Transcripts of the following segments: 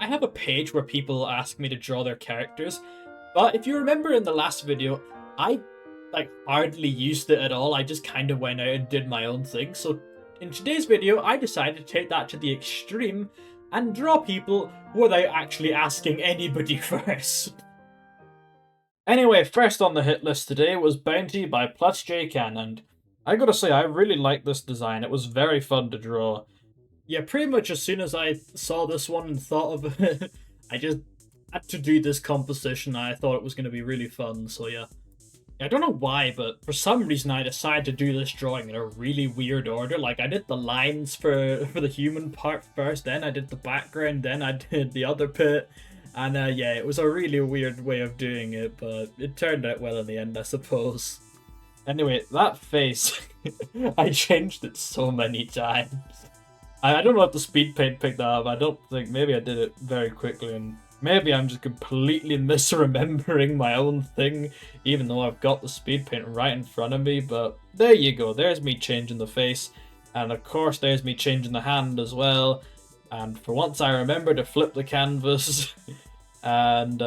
I have a page where people ask me to draw their characters, but if you remember in the last video, I like hardly used it at all. I just kind of went out and did my own thing. So in today's video, I decided to take that to the extreme and draw people without actually asking anybody first. Anyway, first on the hit list today was Bounty by +JCan, and I gotta say, I really like this design. It was very fun to draw. Yeah, pretty much as soon as I saw this one and thought of it, I just had to do this composition. I thought it was going to be really fun, so yeah. I don't know why, but for some reason I decided to do this drawing in a really weird order. Like, I did the lines for the human part first, then I did the background, then I did the other bit. And yeah, it was a really weird way of doing it, but it turned out well in the end, I suppose. Anyway, that face, I changed it so many times. I don't know if the speed paint picked that up. I don't think, maybe I did it very quickly, and maybe I'm just completely misremembering my own thing, even though I've got the speed paint right in front of me. But there you go, there's me changing the face, and of course there's me changing the hand as well. And for once I remember to flip the canvas, and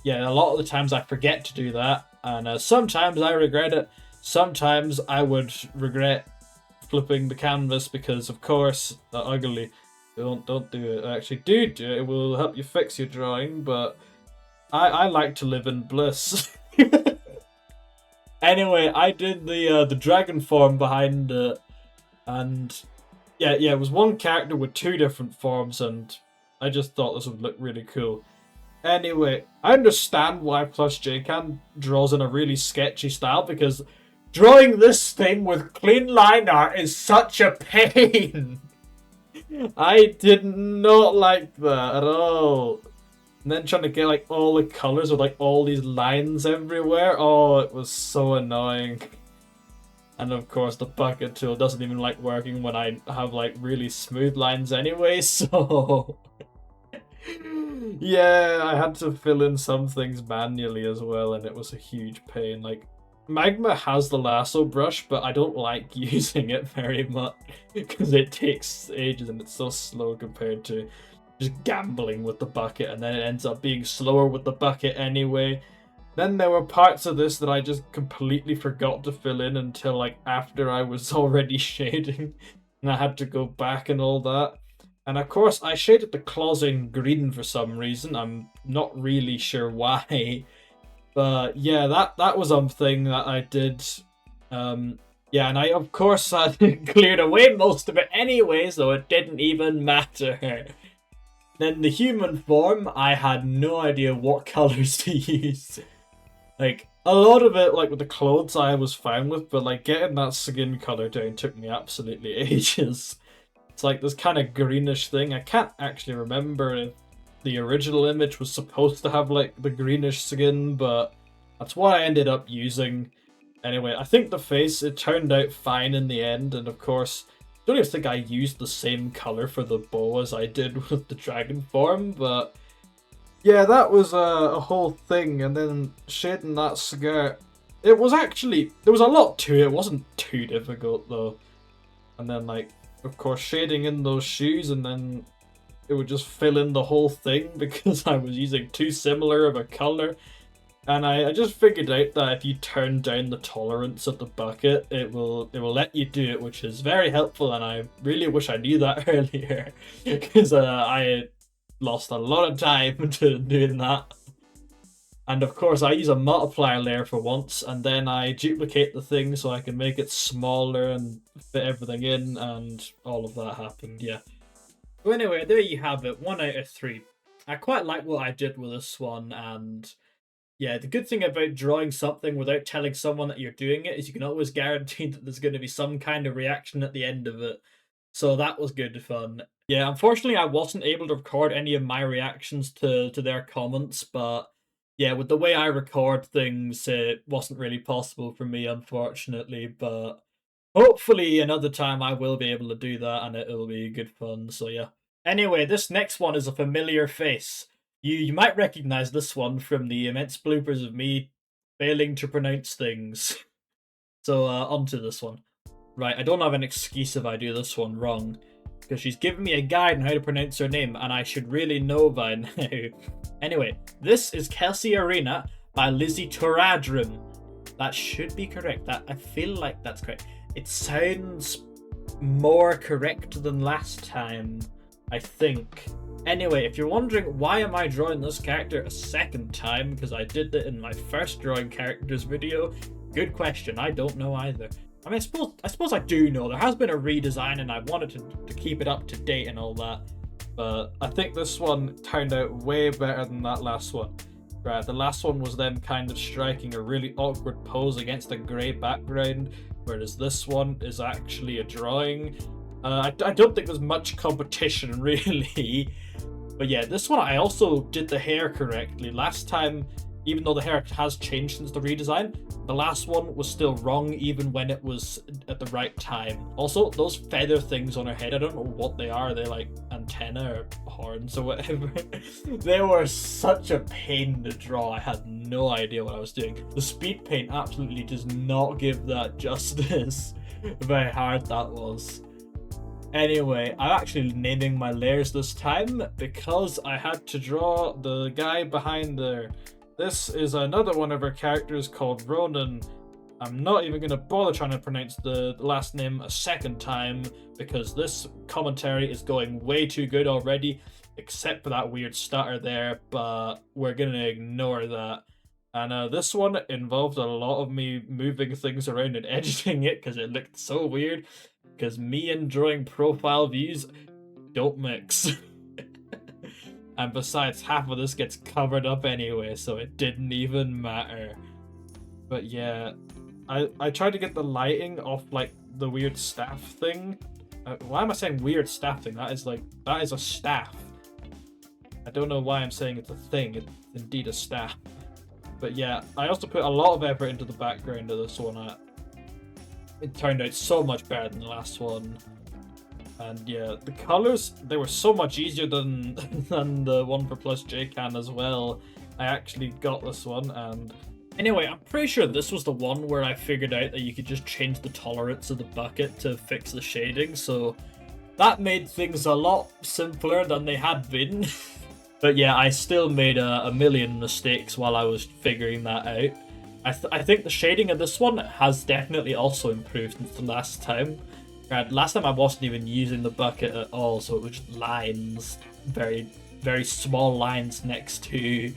yeah, a lot of the times I forget to do that, and sometimes I regret it. Sometimes I would regret flipping the canvas because, of course, ugly. Don't do it. Actually, do it. It will help you fix your drawing. But I like to live in bliss. Anyway, I did the dragon form behind it, and yeah, it was one character with two different forms, and I just thought this would look really cool. Anyway, I understand why +JCan draws in a really sketchy style, because drawing this thing with clean line art is such a pain. I did not like that at all. And then trying to get like all the colors with like all these lines everywhere. Oh, it was so annoying. And of course the bucket tool doesn't even like working when I have like really smooth lines anyway, so yeah, I had to fill in some things manually as well, and it was a huge pain. Like, Magma has the lasso brush, but I don't like using it very much because it takes ages and it's so slow compared to just gambling with the bucket, and then it ends up being slower with the bucket anyway. Then there were parts of this that I just completely forgot to fill in until like after I was already shading, and I had to go back and all that. And of course I shaded the claws in green for some reason. I'm not really sure why. But yeah, that was something that I did. Yeah, and I of course had cleared away most of it anyway, so it didn't even matter. Then the human form, I had no idea what colors to use. Like, a lot of it, like with the clothes, I was fine with, but like getting that skin color down took me absolutely ages. It's like this kind of greenish thing. I can't actually remember if the original image was supposed to have like the greenish skin, but that's what I ended up using. Anyway, I think the face, it turned out fine in the end, and of course, I don't even think I used the same color for the bow as I did with the dragon form, but yeah, that was a whole thing. And then shading that skirt, it was actually, there was a lot to it. It wasn't too difficult though. And then like, of course, shading in those shoes, and then it would just fill in the whole thing because I was using too similar of a color. And I just figured out that if you turn down the tolerance of the bucket, it will let you do it, which is very helpful, and I really wish I knew that earlier, because I lost a lot of time to doing that. And of course I use a multiplier layer for once, and then I duplicate the thing so I can make it smaller and fit everything in, and all of that happened, yeah. So anyway, there you have it, 1 out of 3. I quite like what I did with this one, and yeah, the good thing about drawing something without telling someone that you're doing it is you can always guarantee that there's going to be some kind of reaction at the end of it. So that was good fun. Yeah, unfortunately I wasn't able to record any of my reactions to their comments, but yeah, with the way I record things, it wasn't really possible for me, unfortunately, but hopefully another time I will be able to do that, and it'll be good fun, so yeah. Anyway, this next one is a familiar face. You might recognize this one from the immense bloopers of me failing to pronounce things. So on to this one. Right, I don't have an excuse if I do this one wrong. because she's given me a guide on how to pronounce her name, and I should really know by now. Anyway, this is Kelsey Arena by Lizzie Turadrim. That should be correct. I feel like that's correct. It sounds more correct than last time, I think. Anyway, if you're wondering why am I drawing this character a second time, because I did it in my first drawing characters video, good question. I don't know either. I mean, I suppose I do know. There has been a redesign and I wanted to keep it up to date and all that. But I think this one turned out way better than that last one. Right, the last one was them kind of striking a really awkward pose against a grey background, whereas this one is actually a drawing. I don't think there's much competition, really. But yeah, this one I also did the hair correctly. Last time, even though the hair has changed since the redesign, the last one was still wrong even when it was at the right time. Also, those feather things on her head, I don't know what they are. They're like antenna or horns or whatever. They were such a pain to draw. I had no idea what I was doing. The speed paint absolutely does not give that justice. Very hard that was. Anyway, I'm actually naming my layers this time because I had to draw the guy behind there. This is another one of our characters called Ronan. I'm not even going to bother trying to pronounce the last name a second time because this commentary is going way too good already, except for that weird stutter there, but we're going to ignore that. And this one involved a lot of me moving things around and editing it because it looked so weird, because me and drawing profile views don't mix. And besides, half of this gets covered up anyway, so it didn't even matter. But yeah, I tried to get the lighting off like the weird staff thing. Why am I saying weird staff thing? That is a staff. I don't know why I'm saying it's a thing. It's indeed a staff. But yeah, I also put a lot of effort into the background of this one. It turned out so much better than the last one. And yeah, the colors, they were so much easier than the one for Plus JCan as well. I actually got this one, and anyway, I'm pretty sure this was the one where I figured out that you could just change the tolerance of the bucket to fix the shading, so that made things a lot simpler than they had been. But yeah, I still made a million mistakes while I was figuring that out. I think the shading of this one has definitely also improved since the last time. Last time I wasn't even using the bucket at all, so it was just lines, very, very small lines next to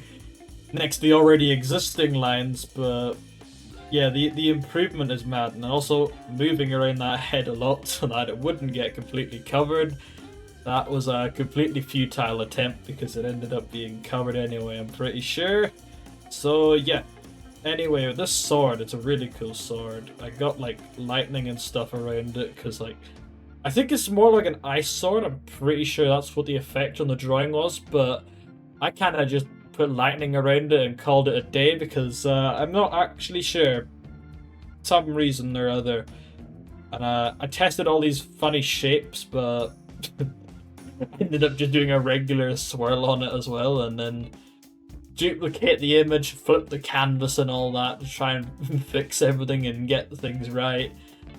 the already existing lines. But yeah, the improvement is mad, and also moving around that head a lot so that it wouldn't get completely covered. That was a completely futile attempt because it ended up being covered anyway, I'm pretty sure. So yeah. Anyway, this sword, it's a really cool sword. I got like lightning and stuff around it because like, I think it's more like an ice sword. I'm pretty sure that's what the effect on the drawing was, but I kind of just put lightning around it and called it a day because I'm not actually sure. Some reason or other. And I tested all these funny shapes, but I ended up just doing a regular swirl on it as well, and then duplicate the image, flip the canvas and all that to try and fix everything and get things right,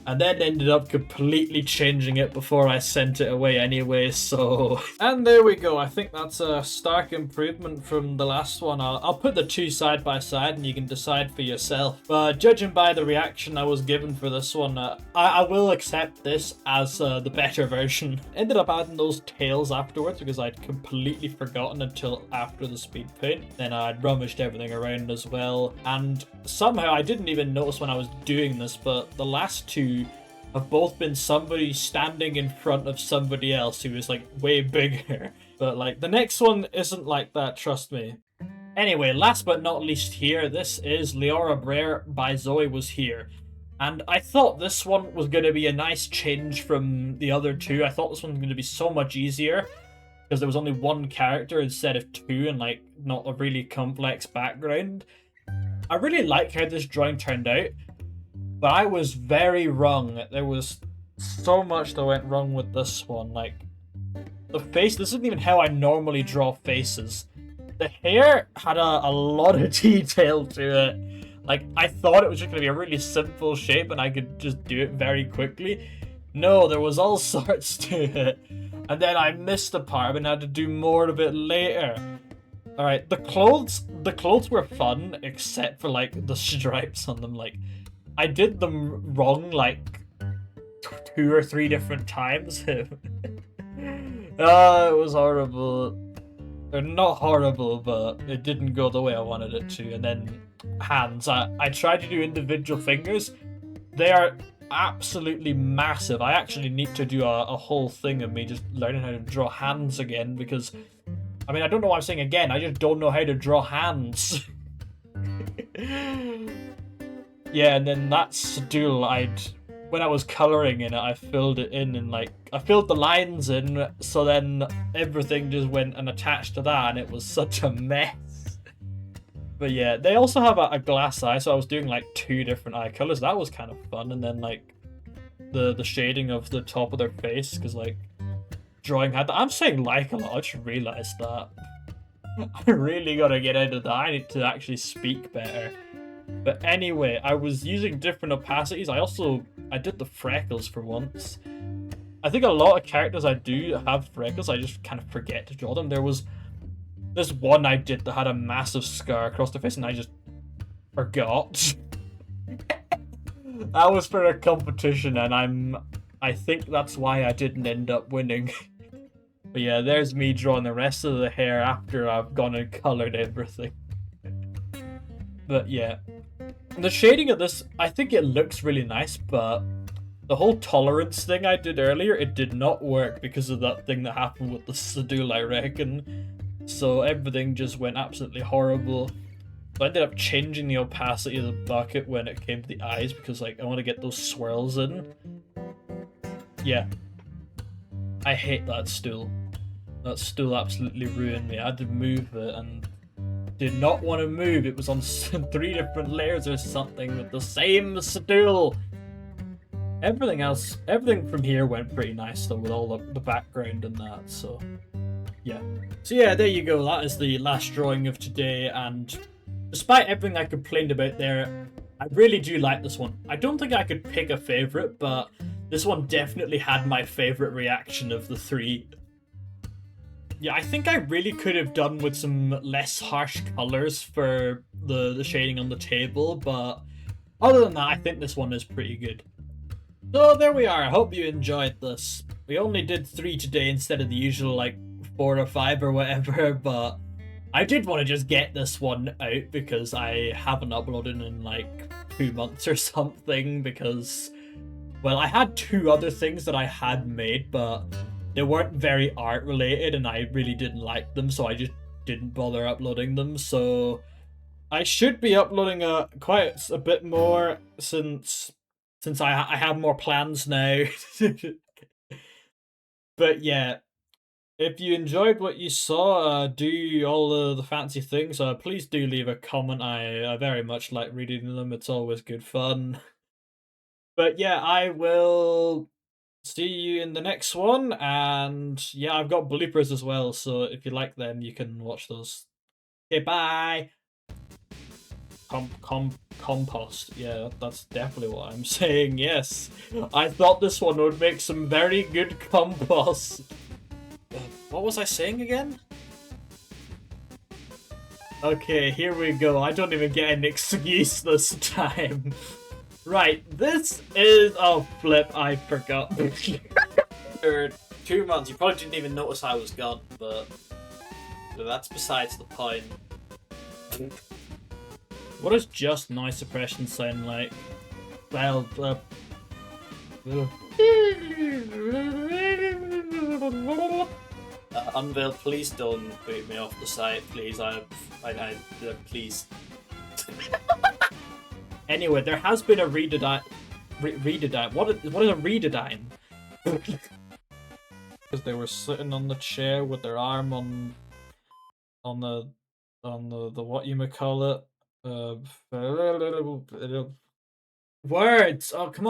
and then ended up completely changing it before I sent it away anyway, so... And there we go. I think that's a stark improvement from the last one. I'll put the two side by side and you can decide for yourself. But judging by the reaction I was given for this one, I will accept this as the better version. Ended up adding those tails afterwards because I'd completely forgotten until after the speed paint. Then I'd rummaged everything around as well, and somehow I didn't even notice when I was doing this, but the last two have both been somebody standing in front of somebody else who is like way bigger. But like the next one isn't like that, trust me. Anyway, last but not least here, this is Leora Breer by Zoe Was Here. And I thought this one was going to be a nice change from the other two. I thought this one was going to be so much easier because there was only one character instead of two and like not a really complex background. I really like how this drawing turned out, but I was very wrong. There was so much that went wrong with this one. Like, the face, this isn't even how I normally draw faces. The hair had a lot of detail to it. Like, I thought it was just going to be a really simple shape and I could just do it very quickly. No, there was all sorts to it. And then I missed a part and had to do more of it later. Alright, the clothes were fun, except for like the stripes on them. Like, I did them wrong like 2 or 3 different times. It was horrible. Or not horrible, but it didn't go the way I wanted it to. And then hands. I tried to do individual fingers. They are absolutely massive. I actually need to do a whole thing of me just learning how to draw hands again because, I mean, I don't know what I'm saying again. I just don't know how to draw hands. Yeah, and then that stool, when I was coloring in it, I filled it in and like I filled the lines in, so then everything just went and attached to that, and it was such a mess. But yeah, they also have a glass eye, so I was doing like 2 different eye colors. That was kind of fun, and then like the shading of the top of their face, because like drawing had. I'm saying like a lot. I just realized that. I really gotta get out of that. I need to actually speak better. But anyway, I was using different opacities. I did the freckles for once. I think a lot of characters I do have freckles, I just kind of forget to draw them. There was this one I did that had a massive scar across the face and I just forgot. That was for a competition and I think that's why I didn't end up winning. But yeah, there's me drawing the rest of the hair after I've gone and colored everything. But yeah. The shading of this, I think it looks really nice, but the whole tolerance thing I did earlier, it did not work because of that thing that happened with the Sadul, I reckon. So everything just went absolutely horrible. So I ended up changing the opacity of the bucket when it came to the eyes because like I want to get those swirls in. Yeah. I hate that stool. That stool absolutely ruined me. I had to move it and did not want to move. It was on 3 different layers or something with the same stool. Everything from here went pretty nice though with all the background and that, so yeah. So yeah, there you go. That is the last drawing of today, and despite everything I complained about there, I really do like this one. I don't think I could pick a favorite, but this one definitely had my favorite reaction of the 3. Yeah, I think I really could have done with some less harsh colors for the shading on the table, but other than that, I think this one is pretty good. So there we are. I hope you enjoyed this. We only did 3 today instead of the usual like 4 or 5 or whatever, but I did want to just get this one out because I haven't uploaded in like 2 months or something because, well, I had 2 other things that I had made, but they weren't very art related and I really didn't like them, so I just didn't bother uploading them. So I should be uploading quite a bit more since I have more plans now. But yeah, if you enjoyed what you saw, do all the fancy things, please do leave a comment. I very much like reading them. It's always good fun. But yeah, I will see you in the next one, and yeah, I've got bloopers as well, so if you like them, you can watch those. Okay, bye! Compost. Yeah, that's definitely what I'm saying, yes. I thought this one would make some very good compost. What was I saying again? Okay, here we go. I don't even get an excuse this time. Right, this is... Oh, flip, I forgot. For 2 months, you probably didn't even notice I was gone, but that's besides the point. What does just noise suppression sound like? Well, Unveil, please don't boot me off the site, please. Please. Anyway, there has been a redesign. What is a redesign? Because they were sitting on the chair with their arm on the what you may call it. Words. Oh, come on.